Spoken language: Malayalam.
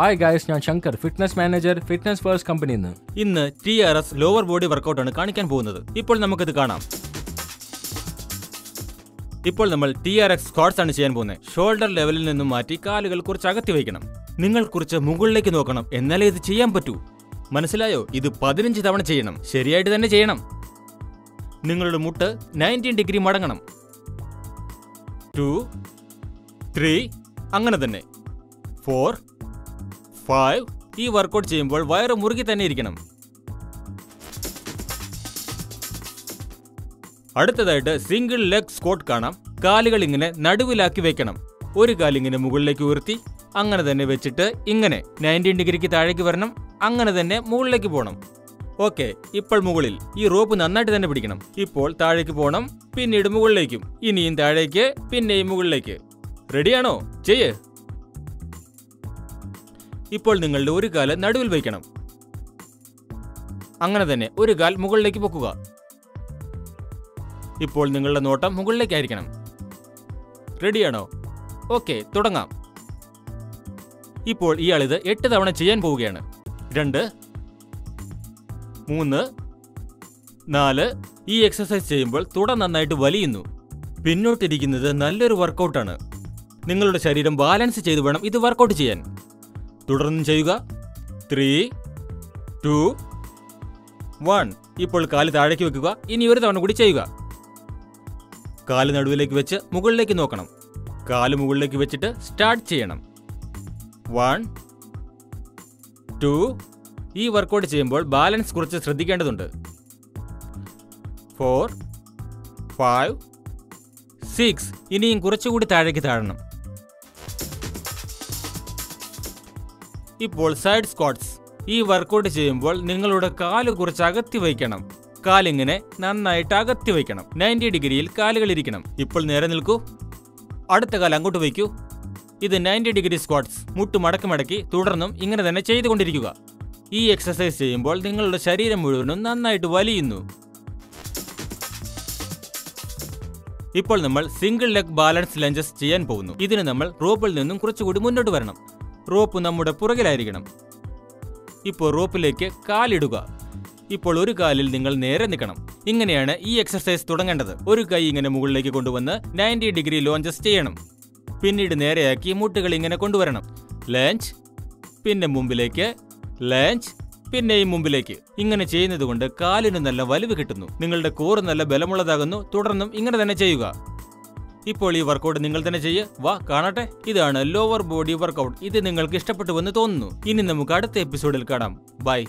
ഹായ് ഗൈസ്, ഞാൻ Shankar, fitness manager, fitness first കമ്പനിയിൽ നിന്ന്. ഇന്ന് TRS ലോവർ ബോഡി വർക്കൗട്ടാണ് കാണിക്കാൻ പോകുന്നത്. ഇപ്പോൾ നമുക്കത് കാണാം. ഇപ്പോൾ നമ്മൾ TRX സ്ക്വാട്സ് ആണ് ചെയ്യാൻ പോകുന്നത്. ഷോൾഡർ ലെവലിൽ നിന്നും മാറ്റി കാലുകൾ കുറച്ച് അകത്തി വയ്ക്കണം. നിങ്ങൾ കുറച്ച് മുകളിലേക്ക് നോക്കണം, എന്നാലേ ഇത് ചെയ്യാൻ പറ്റൂ. മനസ്സിലായോ? ഇത് 15 തവണ ചെയ്യണം. ശരിയായിട്ട് തന്നെ ചെയ്യണം. നിങ്ങളുടെ മുട്ട് 90 ഡിഗ്രി മടങ്ങണം. 2, 3, അങ്ങനെ തന്നെ. 4, 5. ഈ വർക്കൗട്ട് ചെയ്യുമ്പോൾ വയറ് മുറുകി തന്നെ ഇരിക്കണം. അടുത്തതായിട്ട് സിംഗിൾ ലെഗ് സ്ക്വാട്ട് കാണാം. കാലുകൾ ഇങ്ങനെ നടുവിലാക്കി വെക്കണം. ഒരു കാലിങ്ങനെ മുകളിലേക്ക് ഉയർത്തി അങ്ങനെ തന്നെ വെച്ചിട്ട് ഇങ്ങനെ 90 ഡിഗ്രിക്ക് താഴേക്ക് വരണം. അങ്ങനെ തന്നെ മുകളിലേക്ക് പോകണം. ഓക്കെ, ഇപ്പോൾ മുകളിൽ ഈ റോപ്പ് നന്നായിട്ട് തന്നെ പിടിക്കണം. ഇപ്പോൾ താഴേക്ക് പോകണം, പിന്നീട് മുകളിലേക്കും, ഇനിയും താഴേക്ക്, പിന്നെയും മുകളിലേക്ക്. റെഡിയാണോ? ചെയ്യ്. ഇപ്പോൾ നിങ്ങളുടെ ഒരു കാല് നടുവിൽ വയ്ക്കണം. അങ്ങനെ തന്നെ ഒരു കാൽ മുകളിലേക്ക് പൊക്കുക. ഇപ്പോൾ നിങ്ങളുടെ നോട്ടം മുകളിലേക്കായിരിക്കണം. റെഡിയാണോ? ഓക്കെ, തുടങ്ങാം. ഇപ്പോൾ ഇയാളിത് 8 തവണ ചെയ്യാൻ പോവുകയാണ്. 2, 3, 4. ഈ എക്സസൈസ് ചെയ്യുമ്പോൾ തുട നന്നായിട്ട് വലിയുന്നു. പിന്നോട്ടിരിക്കുന്നത് നല്ലൊരു വർക്കൗട്ടാണ്. നിങ്ങളുടെ ശരീരം ബാലൻസ് ചെയ്ത് വേണം ഇത് വർക്കൗട്ട് ചെയ്യാൻ. തുടർന്ന് ചെയ്യുക. 3, 2, 1. ഇപ്പോൾ കാല് താഴേക്ക് വെക്കുക. ഇനി ഒരു തവണ കൂടി ചെയ്യുക. കാല് നടുവിലേക്ക് വെച്ച് മുകളിലേക്ക് നോക്കണം. കാല് മുകളിലേക്ക് വെച്ചിട്ട് സ്റ്റാർട്ട് ചെയ്യണം. 1, 2. ഈ വർക്കൗട്ട് ചെയ്യുമ്പോൾ ബാലൻസ് കുറച്ച് ശ്രദ്ധിക്കേണ്ടതുണ്ട്. 4, 5, 6. ഇനിയും കുറച്ചുകൂടി താഴേക്ക് താഴണം. ഇപ്പോൾ സൈഡ് സ്ക്വാട്സ്. ഈ വർക്കൗട്ട് ചെയ്യുമ്പോൾ നിങ്ങളുടെ കാല് കുറച്ച് അകത്തി വയ്ക്കണം. കാലിങ്ങനെ നന്നായിട്ട് അകത്തി വയ്ക്കണം. 90 ഡിഗ്രിയിൽ കാലുകൾ ഇരിക്കണം. ഇപ്പോൾ നേരെ നിൽക്കൂ. അടുത്ത കാല് അങ്ങോട്ട് വയ്ക്കൂ. ഇത് 90 ഡിഗ്രി സ്ക്വാട്സ്. മുട്ട് മടക്കി മടക്കി തുടർന്നും ഇങ്ങനെ തന്നെ ചെയ്തുകൊണ്ടിരിക്കുക. ഈ എക്സസൈസ് ചെയ്യുമ്പോൾ നിങ്ങളുടെ ശരീരം മുഴുവനും നന്നായിട്ട് വലിയുന്നു. ഇപ്പോൾ നമ്മൾ സിംഗിൾ ലെഗ് ബാലൻസ് ലഞ്ചസ് ചെയ്യാൻ പോകുന്നു. ഇതിന് നമ്മൾ റോപ്പിൽ നിന്നും കുറച്ചുകൂടി മുന്നോട്ട് വരണം. റോപ്പ് നമ്മുടെ പുറകിലായിരിക്കണം. ഇപ്പോൾ റോപ്പിലേക്ക് കാലിടുക. ഇപ്പോൾ ഒരു കാലിൽ നിങ്ങൾ നേരെ നിൽക്കണം. ഇങ്ങനെയാണ് ഈ എക്സസൈസ് തുടങ്ങേണ്ടത്. ഒരു കൈ ഇങ്ങനെ മുകളിലേക്ക് കൊണ്ടുവന്ന് 90 ഡിഗ്രി ലോഞ്ചസ് ചെയ്യണം. പിന്നീട് നേരെയാക്കി മുട്ടുകൾ ഇങ്ങനെ കൊണ്ടുവരണം. ലഞ്ച്, പിന്നെ മുമ്പിലേക്ക്, ലഞ്ച്, പിന്നെയും മുമ്പിലേക്ക്. ഇങ്ങനെ ചെയ്യുന്നത് കൊണ്ട് കാലിന് നല്ല വലിവ് കിട്ടുന്നു. നിങ്ങളുടെ കോറ് നല്ല ബലമുള്ളതാകുന്നു. തുടർന്നും ഇങ്ങനെ തന്നെ ചെയ്യുക. ഇപ്പോൾ ഈ വർക്കൗട്ട് നിങ്ങൾ തന്നെ ചെയ്യ്. വാ, കാണട്ടെ. ഇതാണ് ലോവർ ബോഡി വർക്കൗട്ട്. ഇത് നിങ്ങൾക്ക് ഇഷ്ടപ്പെട്ടുവെന്ന് തോന്നുന്നു. ഇനി നമുക്ക് അടുത്ത എപ്പിസോഡിൽ കാണാം. ബൈ.